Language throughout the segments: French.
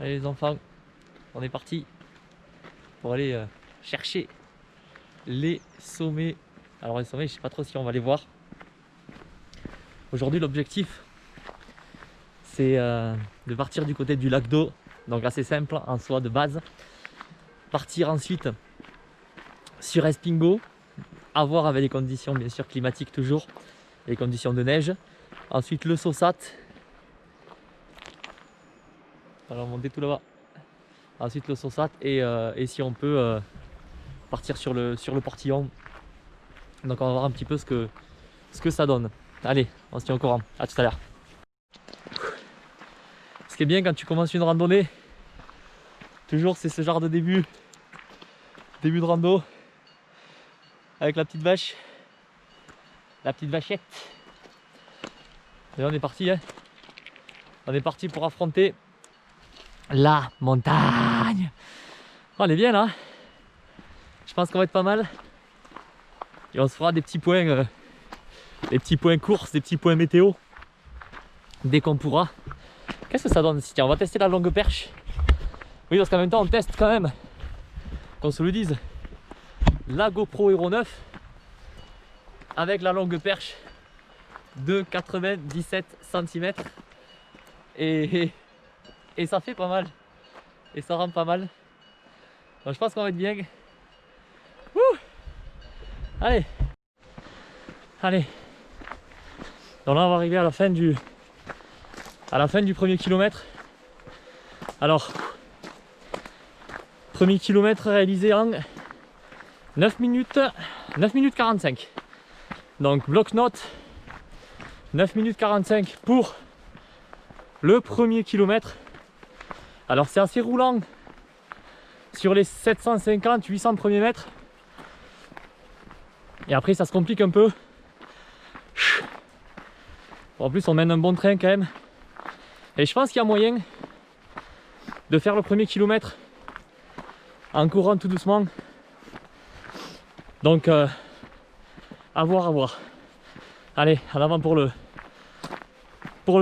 Allez les enfants, on est parti pour aller chercher les sommets. Alors les sommets, je sais pas trop si on va les voir. Aujourd'hui l'objectif c'est de partir du côté du lac d'eau, donc assez simple en soi de base. Partir ensuite sur Espingo, à voir avec les conditions bien sûr climatiques toujours, les conditions de neige. Ensuite le Saussat, alors monter tout là-bas. Ensuite le Saussat et si on peut partir sur le portillon. Donc on va voir un petit peu ce que ça donne. Allez, on se tient au courant, à tout à l'heure. Ce qui est bien quand tu commences une randonnée, toujours c'est ce genre de début de rando avec la petite vache, la petite vachette. Et on est parti, hein. On est parti pour affronter la montagne. Oh, elle est bien là. Je pense qu'on va être pas mal. Et on se fera des petits points courses, des petits points météo dès qu'on pourra. Qu'est-ce que ça donne si tiens, on va tester la longue perche. Oui, parce qu'en même temps on teste quand même, qu'on se le dise, la GoPro Hero 9 avec la longue perche de 97 cm et ça fait pas mal et ça rend pas mal. Donc je pense qu'on va être bien. Ouh, allez, donc là on va arriver à la fin du premier kilomètre. Alors premier kilomètre réalisé en 9 minutes 45. Donc bloc-notes 9 minutes 45 pour le premier kilomètre. Alors c'est assez roulant sur les 750-800 premiers mètres. Et après ça se complique un peu. En plus on mène un bon train quand même. Et je pense qu'il y a moyen de faire le premier kilomètre en courant tout doucement. Donc à voir. Allez, en avant pour le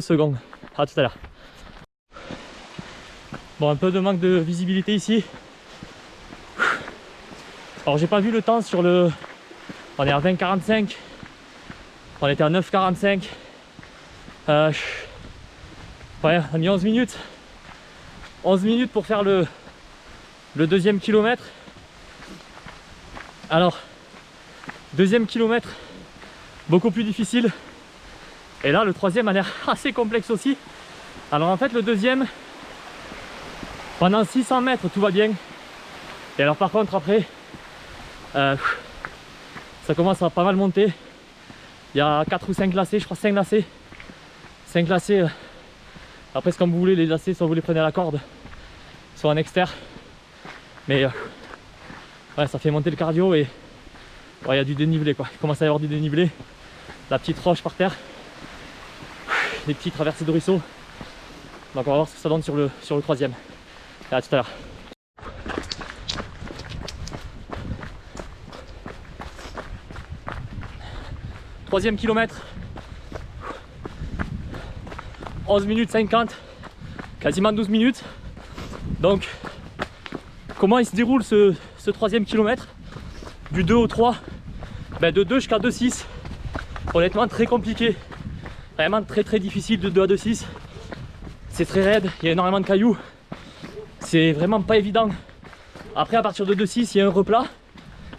second. À tout à l'heure. Bon, un peu de manque de visibilité ici. Alors j'ai pas vu le temps sur le... On est à 20,45. On était à 9,45. Ouais, on a mis 11 minutes. 11 minutes pour faire le deuxième kilomètre. Alors, deuxième kilomètre, beaucoup plus difficile. Et là, le troisième a l'air assez complexe aussi. Alors en fait, le deuxième, pendant 600 mètres, tout va bien. Et alors par contre, après, ça commence à pas mal monter. Il y a 4 ou 5 lacets, je crois 5 lacets. 5 lacets. Après, c'est comme vous voulez, les lacets, soit vous les prenez à la corde, soit en externe. Mais ouais, ça fait monter le cardio et ouais, il y a du dénivelé quoi. Il commence à y avoir du dénivelé. La petite roche par terre. Des petits traversées de ruisseau. Donc on va voir ce que ça donne sur le troisième. Et à tout à l'heure. Troisième kilomètre. 11 minutes 50. Quasiment 12 minutes. Donc comment il se déroule ce troisième kilomètre? Du 2 au 3. Ben, de 2 jusqu'à 2,6. Honnêtement très compliqué. Vraiment très difficile de 2 à 2,6. C'est très raide, il y a énormément de cailloux. C'est vraiment pas évident. Après à partir de 2,6 il y a un replat.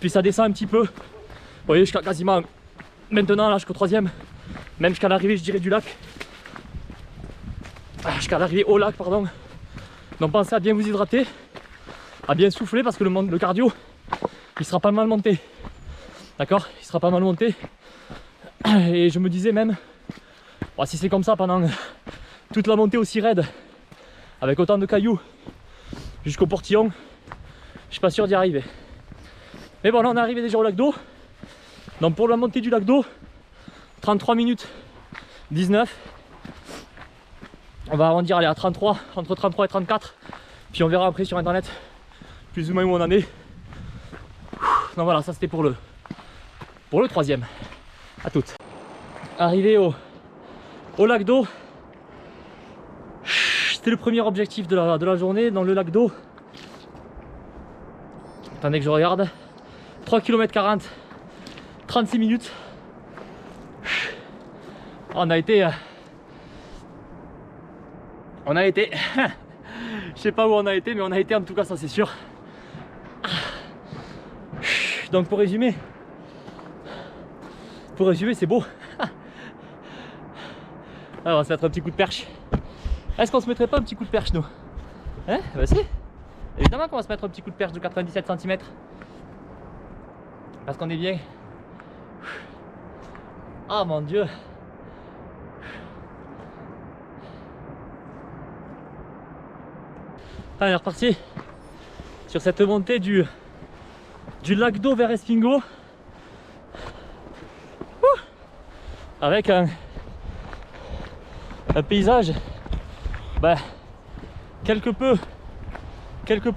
Puis ça descend un petit peu. Vous voyez jusqu'à quasiment maintenant là jusqu'au troisième. Même jusqu'à l'arrivée je dirais du lac. Jusqu'à l'arrivée au lac pardon. Donc pensez à bien vous hydrater. À bien souffler parce que le cardio il sera pas mal monté. D'accord, il sera pas mal monté. Et je me disais même, bon, si c'est comme ça pendant toute la montée aussi raide, avec autant de cailloux, jusqu'au portillon, je suis pas sûr d'y arriver. Mais bon, là on est arrivé déjà au lac d'eau. Donc pour la montée du lac d'eau, 33 minutes 19. On va arrondir aller à 33, entre 33 et 34. Puis on verra après sur internet plus ou moins où on en est. Donc voilà, ça c'était pour le troisième. À toutes. Arrivé au lac d'eau. c'était le premier objectif de la journée dans le lac d'eau. Attendez que je regarde. 3 km 40, 36 minutes. On a été... je sais pas où on a été, mais on a été en tout cas, ça c'est sûr. Donc pour résumer, c'est beau. Alors on va se mettre un petit coup de perche. Est-ce qu'on se mettrait pas un petit coup de perche nous? Hein? Bah si. Évidemment qu'on va se mettre un petit coup de perche de 97 cm. Parce qu'on est bien. Ah mon Dieu. Allez, on est reparti sur cette montée du lac d'eau vers Espingo. Avec un paysage quelque peu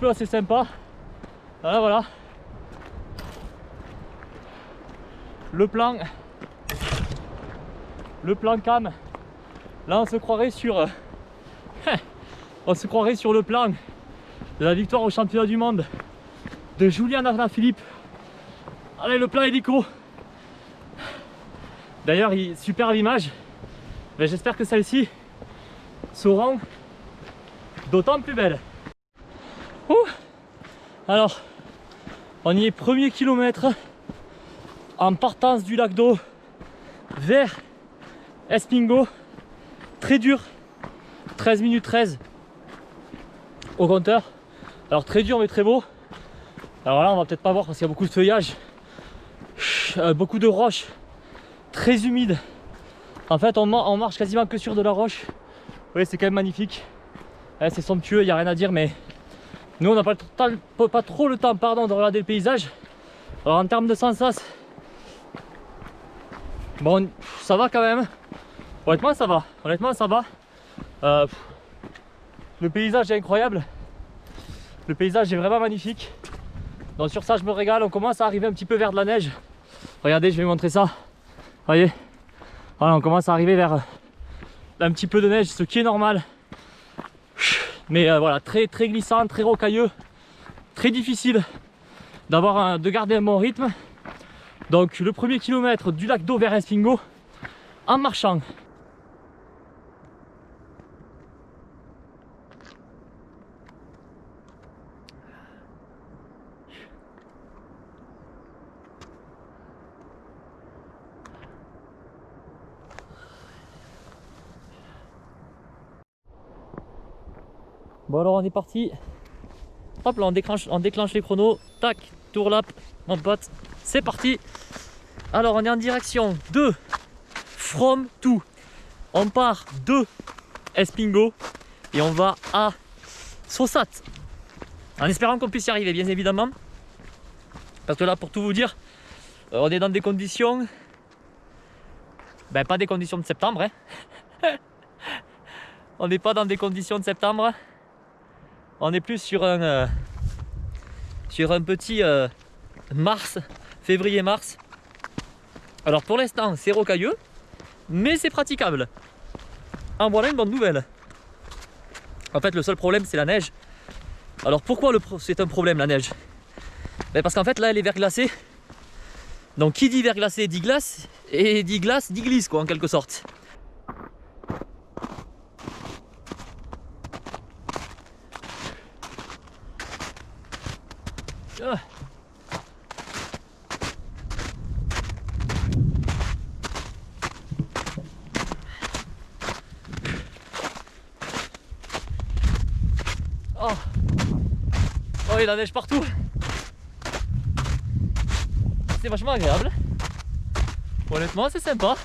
assez sympa. Voilà. Le plan cam. Là on se croirait sur le plan de la victoire au championnat du monde de Julian Alaphilippe. Allez, le plan hélico. D'ailleurs, superbe image. Mais j'espère que celles-ci seront d'autant plus belles. Alors, on y est, premier kilomètre en partance du lac d'eau vers Espingo. Très dur, 13 minutes 13 au compteur. Alors très dur mais très beau. Alors là on va peut-être pas voir parce qu'il y a beaucoup de feuillage, beaucoup de roches, très humide. En fait on marche quasiment que sur de la roche. Oui, c'est quand même magnifique. Ouais, c'est somptueux, il n'y a rien à dire, mais nous on n'a pas trop le temps de regarder le paysage. Alors en termes de sensation, bon, ça va quand même. Honnêtement ça va. Le paysage est incroyable. Le paysage est vraiment magnifique. Donc sur ça je me régale. On commence à arriver un petit peu vers de la neige. Regardez, je vais vous montrer ça. Voyez, voilà, on commence à arriver vers un petit peu de neige, ce qui est normal. Mais voilà, très glissant, très rocailleux, très difficile de garder un bon rythme. Donc le premier kilomètre du lac d'eau vers Espingo en marchant. Bon alors on est parti. Hop là, on déclenche les chronos. Tac, tour lap, mon pote. C'est parti. Alors on est en direction de From to. On part de Espingo et on va à Sossat. En espérant qu'on puisse y arriver, bien évidemment. Parce que là, pour tout vous dire, on est dans des conditions... pas des conditions de septembre. Hein. On n'est pas dans des conditions de septembre. On est plus sur un petit février-mars. Alors pour l'instant c'est rocailleux, mais c'est praticable. En voilà une bonne nouvelle. En fait le seul problème c'est la neige. Alors pourquoi c'est un problème la neige? Parce qu'en fait là elle est verglacée. Donc qui dit verglacé dit glace, et dit glace dit glisse quoi en quelque sorte. Oh, il y a la neige partout. C'est vachement agréable. Honnêtement, c'est sympa.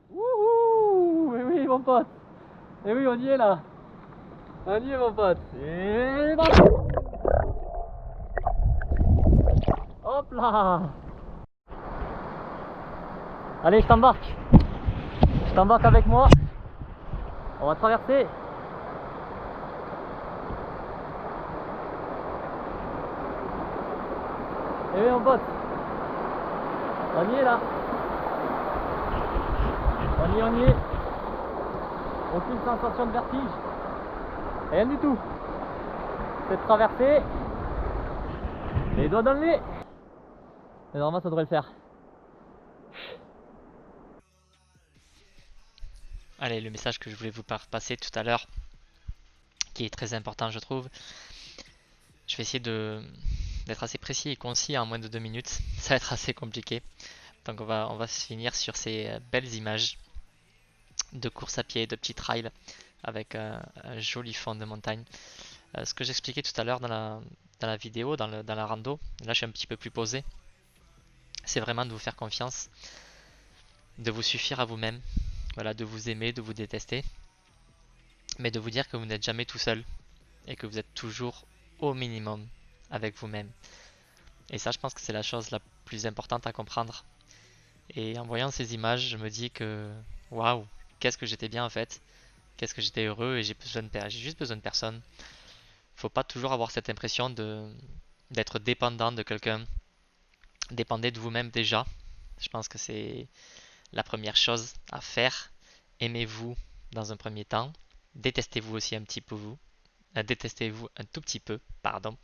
Wouhou! Mais oui, mon pote. Et oui, on y est là. On y est, mon pote. Et... hop là! Allez, je t'embarque. Je t'embarque avec moi. On va traverser. Et oui, mon pote. On y est là. On y est. Aucune sensation de vertige. Rien du tout. Cette traversée. Les doigts dans le nez. Et normalement ça devrait le faire. Allez, le message que je voulais vous passer tout à l'heure, qui est très important je trouve. Je vais essayer d'être assez précis et concis en moins de 2 minutes. Ça va être assez compliqué. Donc on va se finir sur ces belles images de course à pied, de petits trails avec un joli fond de montagne. Ce que j'expliquais tout à l'heure dans la vidéo, dans la rando, là je suis un petit peu plus posé, c'est vraiment de vous faire confiance, de vous suffire à vous-même, voilà, de vous aimer, de vous détester, mais de vous dire que vous n'êtes jamais tout seul et que vous êtes toujours au minimum avec vous-même. Et ça, je pense que c'est la chose la plus importante à comprendre. Et en voyant ces images, je me dis que waouh, qu'est-ce que j'étais bien en fait, qu'est-ce que j'étais heureux et j'ai juste besoin de personne. Faut pas toujours avoir cette impression d'être dépendant de quelqu'un. Dépendez de vous-même déjà. Je pense que c'est la première chose à faire. Aimez-vous dans un premier temps. Détestez-vous aussi un petit peu vous. Détestez-vous un tout petit peu, pardon.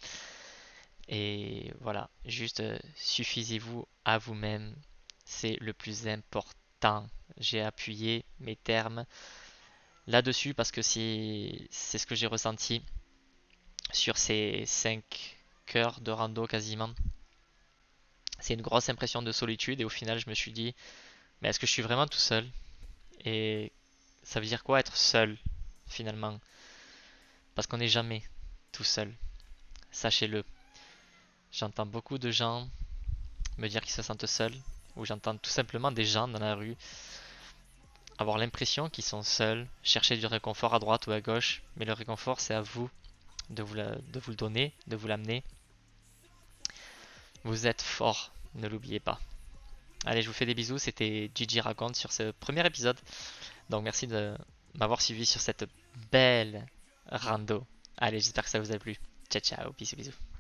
Et voilà, juste suffisez-vous à vous-même. C'est le plus important. J'ai appuyé mes termes là-dessus parce que c'est ce que j'ai ressenti sur ces 5 heures de rando quasiment. C'est une grosse impression de solitude et au final je me suis dit, mais est-ce que je suis vraiment tout seul? Et ça veut dire quoi être seul finalement? Parce qu'on n'est jamais tout seul, sachez-le. J'entends beaucoup de gens me dire qu'ils se sentent seuls, ou j'entends tout simplement des gens dans la rue avoir l'impression qu'ils sont seuls, chercher du réconfort à droite ou à gauche, mais le réconfort c'est à vous de vous le donner, de vous l'amener. Vous êtes fort, ne l'oubliez pas. Allez, je vous fais des bisous, c'était Gigi Raconte sur ce premier épisode. Donc merci de m'avoir suivi sur cette belle rando. Allez, j'espère que ça vous a plu. Ciao ciao, bisous bisous.